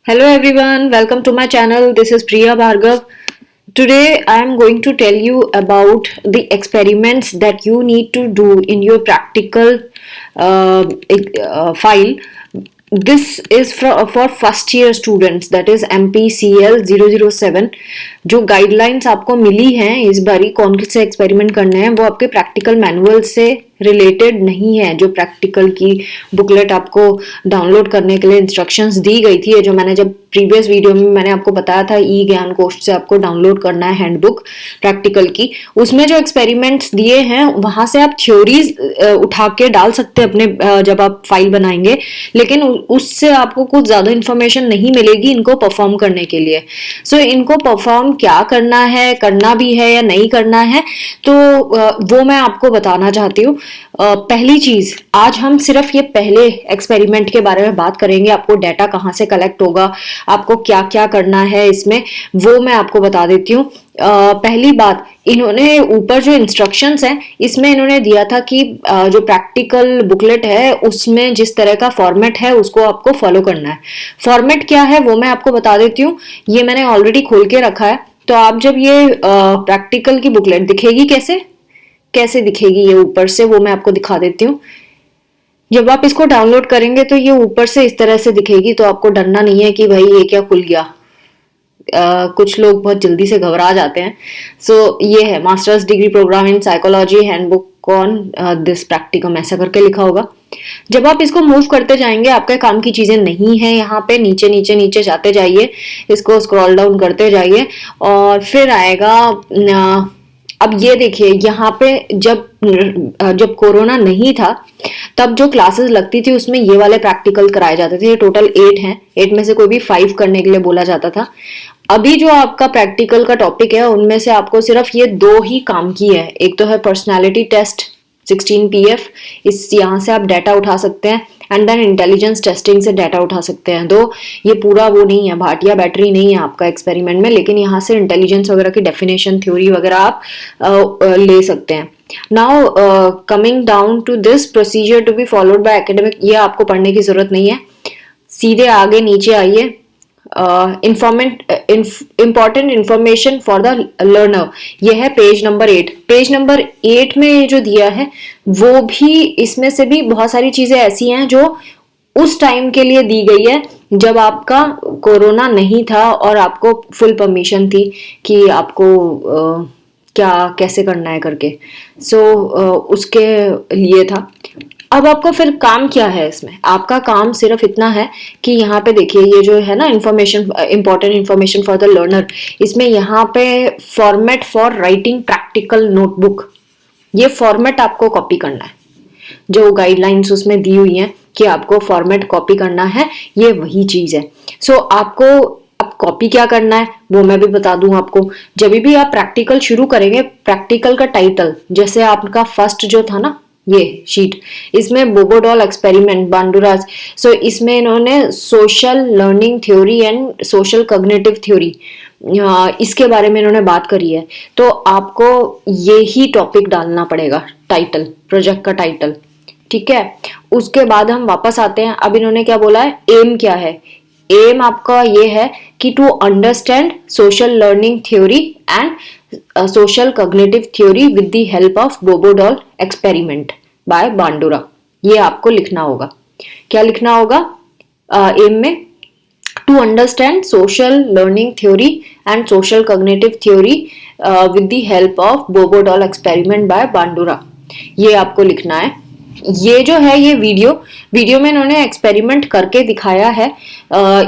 Hello everyone, welcome to my channel. This is Priya Bhargav. Today I am going to tell you about the experiments that you need to do in your practical file. This is for first year students, that is MPCL 007. जो guidelines आपको मिली हैं इस बारी कौन से experiment करने हैं वो आपके प्रैक्टिकल मैनुअल से रिलेटेड नहीं है। जो प्रैक्टिकल की बुकलेट आपको डाउनलोड करने के लिए इंस्ट्रक्शंस दी गई थी, जो मैंने जब प्रीवियस वीडियो में मैंने आपको बताया था ई ज्ञान कोश से आपको डाउनलोड करना है हैंडबुक प्रैक्टिकल की, उसमें जो एक्सपेरिमेंट्स दिए हैं वहां से आप थ्योरीज उठा के डाल सकते हैं अपने जब आप फाइल बनाएंगे, लेकिन उससे आपको कुछ ज्यादा इंफॉर्मेशन नहीं मिलेगी इनको परफॉर्म करने के लिए। सो इनको परफॉर्म क्या करना है, करना भी है या नहीं करना है, तो वो मैं आपको बताना चाहती हूँ। पहली चीज, आज हम सिर्फ ये पहले एक्सपेरिमेंट के बारे में बात करेंगे। आपको डाटा कहाँ से कलेक्ट होगा, आपको क्या क्या करना है इसमें, वो मैं आपको बता देती हूँ। पहली बात, इन्होंने ऊपर जो इंस्ट्रक्शंस हैं इसमें इन्होंने दिया था कि जो प्रैक्टिकल बुकलेट है उसमें जिस तरह का फॉर्मेट है उसको आपको फॉलो करना है। फॉर्मेट क्या है वो मैं आपको बता देती हूँ। ये मैंने ऑलरेडी खोल के रखा है, तो आप जब ये प्रैक्टिकल की बुकलेट दिखेगी कैसे कैसे दिखेगी ये ऊपर से, वो मैं आपको दिखा देती हूँ। जब आप इसको डाउनलोड करेंगे तो ये ऊपर से इस तरह से दिखेगी, तो आपको डरना नहीं है कि भाई ये क्या खुल गया। कुछ लोग बहुत जल्दी से घबरा जाते हैं। सो ये है masters degree program in psychology handbook on this practicum, ऐसा करके लिखा होगा। जब आप इसको मूव करते जाएंगे, आपके काम की चीजें नहीं है यहाँ पे, नीचे नीचे नीचे जाते जाइए, इसको स्क्रॉल डाउन करते जाइए और फिर आएगा। अब ये देखिए यहाँ पे जब कोरोना नहीं था तब जो क्लासेस लगती थी उसमें ये वाले प्रैक्टिकल कराए जाते थे। ये टोटल 8 हैं, 8 में से कोई भी 5 करने के लिए बोला जाता था। अभी जो आपका प्रैक्टिकल का टॉपिक है उनमें से आपको सिर्फ ये 2 ही काम की है। एक तो है पर्सनालिटी टेस्ट 16 PF, इस यहाँ से आप डाटा उठा सकते हैं, एंड देन इंटेलिजेंस टेस्टिंग से डाटा उठा सकते हैं। दो, ये पूरा वो नहीं है, भाटिया बैटरी नहीं है आपका एक्सपेरिमेंट में, लेकिन यहाँ से इंटेलिजेंस वगैरह की डेफिनेशन थ्योरी वगैरह आप ले सकते हैं। Now coming down to this procedure to be followed by academic, ये आपको पढ़ने की जरूरत नहीं है। सीधे आगे नीचे आइए, important information for the learner, ये है पेज नंबर 8। पेज नंबर 8 में जो दिया है वो भी, इसमें से भी बहुत सारी चीजें ऐसी हैं जो उस टाइम के लिए दी गई है जब आपका कोरोना नहीं था और आपको फुल परमिशन थी कि आपको क्या कैसे करना है करके। सो उसके लिए था। अब आपको फिर काम क्या है इसमें, आपका काम सिर्फ इतना है कि यहाँ पे देखिए ये जो है ना information, important information for the learner, इसमें यहाँ पे format for writing practical notebook, ये फॉर्मेट आपको कॉपी करना है। जो गाइडलाइंस उसमें दी हुई हैं कि आपको फॉर्मेट कॉपी करना है, ये वही चीज है। सो आपको अब कॉपी क्या करना है वो मैं भी बता दूं आपको। जब भी आप प्रैक्टिकल शुरू करेंगे, प्रैक्टिकल का टाइटल, जैसे आपका फर्स्ट जो था ना ये शीट, इसमें बोबोडॉल एक्सपेरिमेंट बांडुराज, सो इसमें इन्होंने social learning theory and social cognitive theory, इसके बारे में इन्होंने बात करी है। तो आपको ये ही टॉपिक डालना पड़ेगा, टाइटल, प्रोजेक्ट का टाइटल, ठीक है। उसके बाद हम वापस आते हैं। अब इन्होंने क्या बोला है, एम क्या है। एम आपका ये है कि to understand social learning theory and social cognitive theory with the help of Bobo doll experiment by Bandura, ये आपको लिखना होगा। क्या लिखना होगा एम में, to understand social learning theory and social cognitive theory with the help of Bobo doll experiment by Bandura, ये आपको लिखना है। ये जो है ये वीडियो में इन्होंने एक्सपेरिमेंट करके दिखाया है।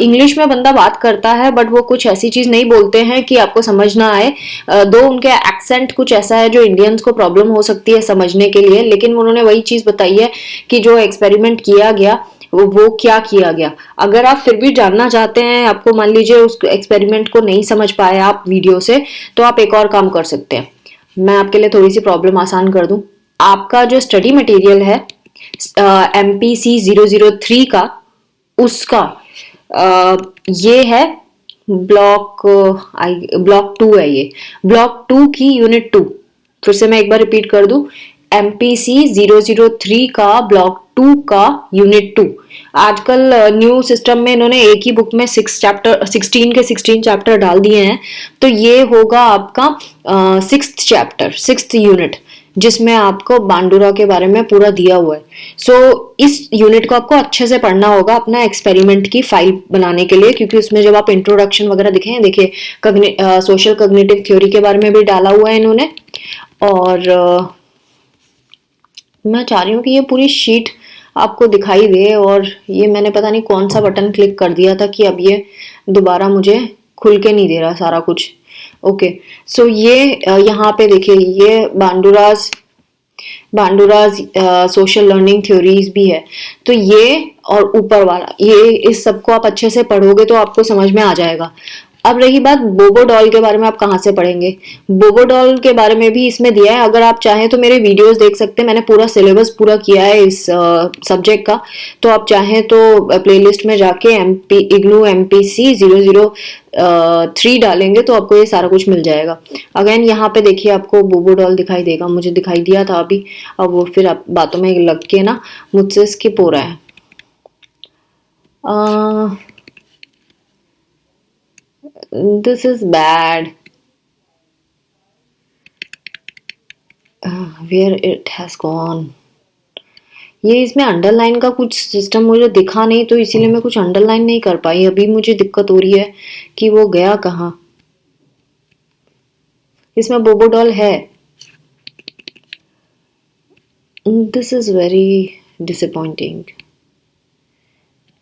इंग्लिश में बंदा बात करता है बट वो कुछ ऐसी चीज नहीं बोलते हैं कि आपको समझ ना आए। दो उनके एक्सेंट कुछ ऐसा है जो इंडियंस को प्रॉब्लम हो सकती है समझने के लिए, लेकिन उन्होंने वही चीज बताई है कि जो एक्सपेरिमेंट किया गया वो क्या किया गया। अगर आप फिर भी जानना चाहते हैं, आपको मान लीजिए उस एक्सपेरिमेंट को नहीं समझ पाए आप वीडियो से, तो आप एक और काम कर सकते हैं। मैं आपके लिए थोड़ी सी प्रॉब्लम आसान कर दूं। आपका जो स्टडी मटेरियल है MPC 003 का, उसका ये है ब्लॉक 2 है। ये ब्लॉक 2 की यूनिट 2, फिर से मैं एक बार रिपीट कर दूं, MPC 003 का ब्लॉक 2 का यूनिट 2। आजकल न्यू सिस्टम में इन्होंने एक ही बुक में 16 के 16 चैप्टर डाल दिए हैं, तो ये होगा आपका 6th चैप्टर, 6th यूनिट, जिसमें आपको बांडुरा के बारे में पूरा दिया हुआ है। सो इस यूनिट को आपको अच्छे से पढ़ना होगा अपना एक्सपेरिमेंट की फाइल बनाने के लिए, क्योंकि उसमें जब आप इंट्रोडक्शन वगैरह दिखे, देखिए सोशल कॉग्निटिव थ्योरी के बारे में भी डाला हुआ है इन्होंने। और मैं चाह रही हूँ कि ये पूरी शीट आपको दिखाई दे, और ये मैंने पता नहीं कौन सा बटन क्लिक कर दिया था कि अब ये दोबारा मुझे खुल के नहीं दे रहा सारा कुछ। ओके, सो ये यहाँ पे देखिए, ये बांडुराज सोशल लर्निंग थ्योरीज भी है। तो ये और ऊपर वाला, ये इस सबको आप अच्छे से पढ़ोगे तो आपको समझ में आ जाएगा। अब रही बात बोबो डॉल के बारे में, आप कहाँ से पढ़ेंगे? बोबो डॉल के बारे में भी इसमें दिया है, अगर आप चाहें तो मेरे वीडियोस देख सकते हैं, मैंने पूरा सिलेबस पूरा किया है इस सब्जेक्ट का। तो आप चाहें तो प्लेलिस्ट में जाके इग्नू MPC 003 डालेंगे तो आपको ये सारा कुछ मिल जाएगा। अगेन यहाँ पे देखिए आपको बोबो डॉल दिखाई देगा, मुझे दिखाई दिया था अभी, अब वो फिर आप बातों में लग के ना मुझसे स्किप हो रहा है। This is bad. Where it has gone. ये इसमें अंडरलाइन का कुछ सिस्टम मुझे दिखा नहीं, तो इसीलिए मैं कुछ अंडरलाइन नहीं कर पाई। अभी मुझे दिक्कत हो रही है कि वो गया कहाँ। इसमें बोबो डॉल है। This is very disappointing.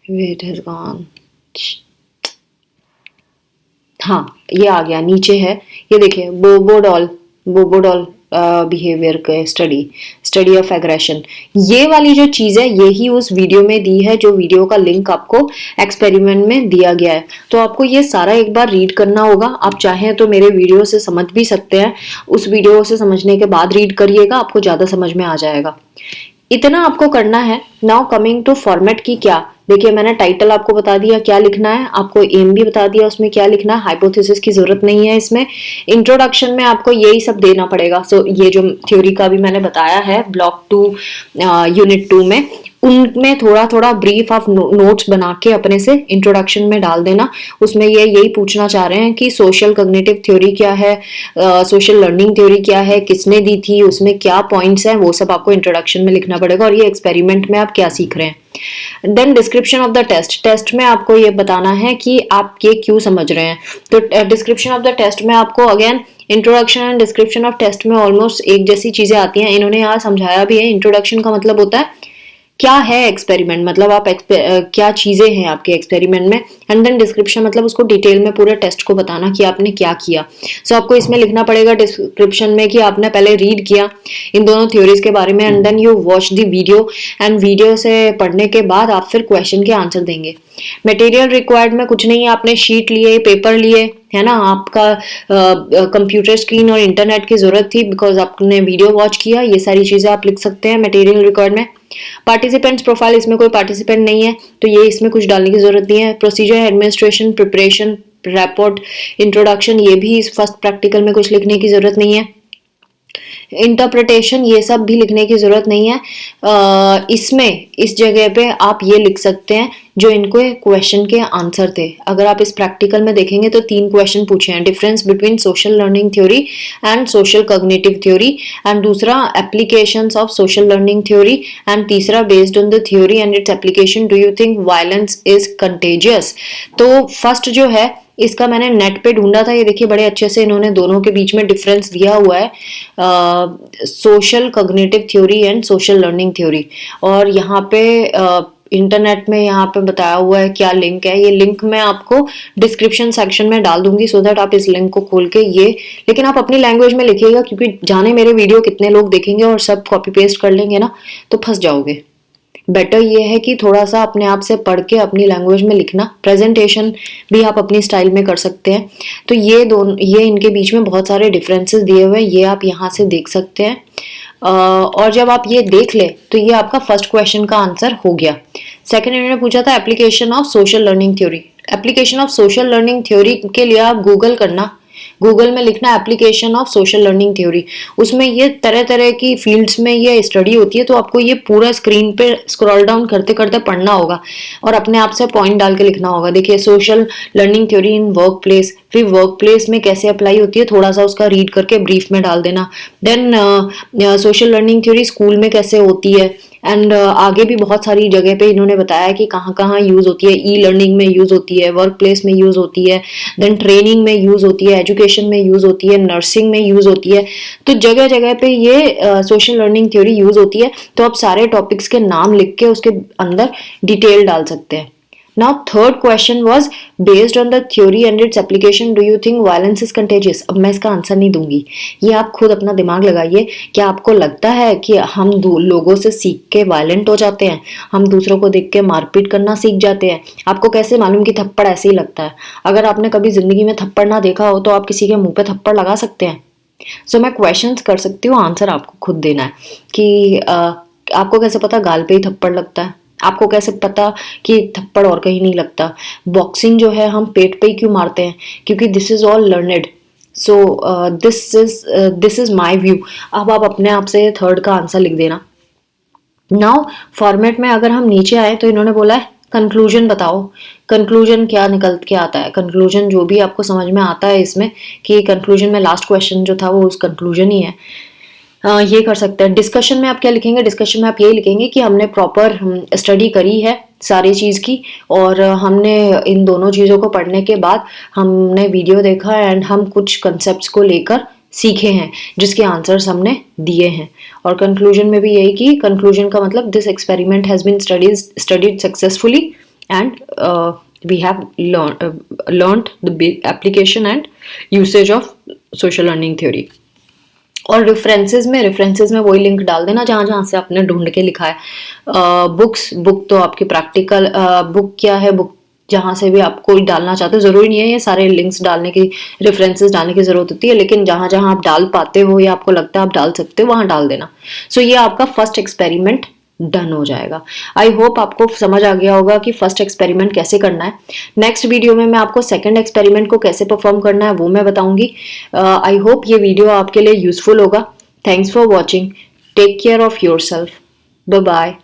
Where it has gone. हाँ, ये आ गया, नीचे है, ये देखिए बोबो डॉल बिहेवियर के स्टडी ऑफ एग्रेशन। ये वाली जो चीज है यही उस वीडियो में दी है, जो वीडियो का लिंक आपको एक्सपेरिमेंट में दिया गया है। तो आपको ये सारा एक बार रीड करना होगा। आप चाहें तो मेरे वीडियो से समझ भी सकते हैं, उस वीडियो से समझने के बाद रीड करिएगा, आपको ज्यादा समझ में आ जाएगा। इतना आपको करना है। नाउ कमिंग टू फॉर्मेट की, क्या देखिए, मैंने टाइटल आपको बता दिया क्या लिखना है, आपको एम भी बता दिया उसमें क्या लिखना है। हाइपोथेसिस की जरूरत नहीं है इसमें। इंट्रोडक्शन में आपको यही सब देना पड़ेगा। सो ये जो थ्योरी का भी मैंने बताया है ब्लॉक 2 यूनिट 2 में, उनमें थोड़ा थोड़ा ब्रीफ ऑफ नोट्स बना के अपने से इंट्रोडक्शन में डाल देना। उसमें ये यही पूछना चाह रहे हैं कि सोशल कॉग्निटिव थ्योरी क्या है, सोशल लर्निंग थ्योरी क्या है, किसने दी थी, उसमें क्या पॉइंट्स हैं, वो सब आपको इंट्रोडक्शन में लिखना पड़ेगा, और ये एक्सपेरिमेंट में आप क्या सीख रहे हैं। Then description of the test में आपको ये बताना है कि आप ये क्यों समझ रहे हैं। तो डिस्क्रिप्शन ऑफ द टेस्ट में आपको again introduction and description of test में ऑलमोस्ट एक जैसी चीजें आती हैं। इन्होंने यहाँ समझाया भी है। इंट्रोडक्शन का मतलब होता है क्या है एक्सपेरिमेंट, मतलब आप क्या चीजें हैं आपके एक्सपेरिमेंट में। एंड देन डिस्क्रिप्शन मतलब उसको डिटेल में पूरे टेस्ट को बताना कि आपने क्या किया। सो आपको इसमें लिखना पड़ेगा डिस्क्रिप्शन में कि आपने पहले रीड किया इन दोनों थ्योरीज के बारे में, and then you watch the video, and video से पढ़ने के बाद आप फिर क्वेश्चन के आंसर देंगे। मटेरियल रिक्वायर्ड में कुछ नहीं है, आपने शीट लिए, पेपर लिए, है ना, आपका कंप्यूटर स्क्रीन और इंटरनेट की जरूरत थी बिकॉज आपने वीडियो वॉच किया। ये सारी चीजें आप लिख सकते हैं मटेरियल रिक्वायर्ड में। पार्टिसिपेंट्स प्रोफाइल, इसमें कोई पार्टिसिपेंट नहीं है तो ये इसमें कुछ डालने की जरूरत नहीं है। Procedure, administration, preparation, report, introduction, ये भी इस फर्स्ट प्रैक्टिकल में कुछ लिखने की जरूरत नहीं है। इंटरप्रिटेशन, ये सब भी लिखने की जरूरत नहीं है। इसमें इस जगह पे आप ये लिख सकते हैं जो इनको क्वेश्चन के आंसर थे। अगर आप इस प्रैक्टिकल में देखेंगे तो 3 क्वेश्चन पूछे हैं, difference between social learning theory and social cognitive theory, and दूसरा applications of social learning theory, and तीसरा based on the theory and its application do you think violence is contagious. तो first जो है इसका मैंने net पे ढूंढा था, ये देखिए बड़े अच्छे से इन्होंने दोनों के बीच में डिफरेंस दिया हुआ है, social cognitive theory and social learning theory. और यहाँ पे इंटरनेट में यहाँ पे बताया हुआ है क्या लिंक है। ये लिंक मैं आपको डिस्क्रिप्शन सेक्शन में डाल दूंगी सो दैट आप इस लिंक को खोल के ये, लेकिन आप अपनी लैंग्वेज में लिखिएगा क्योंकि जाने मेरे वीडियो कितने लोग देखेंगे और सब कॉपी पेस्ट कर लेंगे ना तो फंस जाओगे। बेटर ये है कि थोड़ा सा अपने आप से पढ़ के अपनी लैंग्वेज में लिखना। प्रेजेंटेशन भी आप अपनी स्टाइल में कर सकते हैं। तो ये इनके बीच में बहुत सारे डिफरेंसेस दिए हुए हैं, ये आप यहाँ से देख सकते हैं। और जब आप ये देख ले तो ये आपका फर्स्ट क्वेश्चन का आंसर हो गया। सेकंड इन्होंने पूछा था application of social learning theory. Application of social learning theory के लिए आप गूगल करना, गूगल में लिखना application of social learning theory, उसमें ये तरह तरह की फील्ड्स में ये स्टडी होती है, तो आपको ये पूरा स्क्रीन पे स्क्रॉल डाउन करते करते पढ़ना होगा और अपने आप से पॉइंट डाल के लिखना होगा। देखिए social learning theory in work place, फिर वर्क प्लेस में कैसे अप्लाई होती है थोड़ा सा उसका रीड करके ब्रीफ में डाल देना। Then social learning theory school में कैसे होती है, एंड आगे भी बहुत सारी जगह पे इन्होंने बताया कि कहाँ कहाँ यूज होती है। ई लर्निंग में यूज होती है, वर्क प्लेस में यूज होती है, देन ट्रेनिंग में यूज होती है, एजुकेशन में यूज होती है, नर्सिंग में यूज होती है। तो जगह जगह पे ये सोशल लर्निंग थ्योरी यूज होती है। तो आप सारे टॉपिक्स के नाम लिख के उसके अंदर डिटेल डाल सकते हैं। Now third question was based on the theory and its application do you think violence is contagious? अब मैं इसका आंसर नहीं दूंगी, ये आप खुद अपना दिमाग लगाइए। क्या आपको लगता है कि हम लोगों से सीख के वायलेंट हो जाते हैं, हम दूसरों को देख के मारपीट करना सीख जाते हैं? आपको कैसे मालूम कि थप्पड़ ऐसे ही लगता है? अगर आपने कभी जिंदगी में थप्पड़ ना देखा हो तो आप किसी के मुंह पे थप्पड़ लगा सकते हैं? सो मैं क्वेश्चंस कर सकती हूँ, आंसर आपको खुद देना है कि आपको कैसे पता गाल पे ही थप्पड़ लगता है? आपको कैसे पता कि थप्पड़ और कहीं नहीं लगता? बॉक्सिंग जो है हम पेट पे ही क्यों मारते हैं? क्योंकि this is all learned. So this is my view. अब आप अपने आप से थर्ड का आंसर लिख देना। नाउ फॉर्मेट में अगर हम नीचे आए तो इन्होंने बोला है कंक्लूजन बताओ। कंक्लूजन क्या निकल के आता है? कंक्लूजन जो भी आपको समझ में आता है इसमें कि कंक्लूजन में लास्ट क्वेश्चन जो था वो उस कंक्लूजन ही है। ये कर सकते हैं। डिस्कशन में आप क्या लिखेंगे? डिस्कशन में आप ये लिखेंगे कि हमने प्रॉपर स्टडी करी है सारी चीज़ की, और हमने इन दोनों चीज़ों को पढ़ने के बाद हमने वीडियो देखा एंड हम कुछ कंसेप्ट्स को लेकर सीखे हैं जिसके आंसर्स हमने दिए हैं। और कंक्लूजन में भी यही कि कंक्लूजन का मतलब this experiment has been studied successfully and we have learned the application and usage of social learning theory। और रेफरेंसेस में वही लिंक डाल देना जहाँ जहाँ से आपने ढूंढ के लिखा है। बुक तो आपकी प्रैक्टिकल बुक क्या है, बुक जहाँ से भी आप कोई डालना चाहते हो, जरूरी नहीं है ये सारे लिंक्स डालने की, रेफरेंसेस डालने की जरूरत होती है, लेकिन जहाँ जहाँ आप डाल पाते हो या आपको लगता है आप डाल सकते हो वहाँ डाल देना। सो ये आपका फर्स्ट एक्सपेरिमेंट डन हो जाएगा। आई होप आपको समझ आ गया होगा कि फर्स्ट एक्सपेरिमेंट कैसे करना है। नेक्स्ट वीडियो में मैं आपको सेकंड एक्सपेरिमेंट को कैसे परफॉर्म करना है वो मैं बताऊंगी। आई होप ये वीडियो आपके लिए यूजफुल होगा। Thanks for watching. Take care of yourself. Bye bye.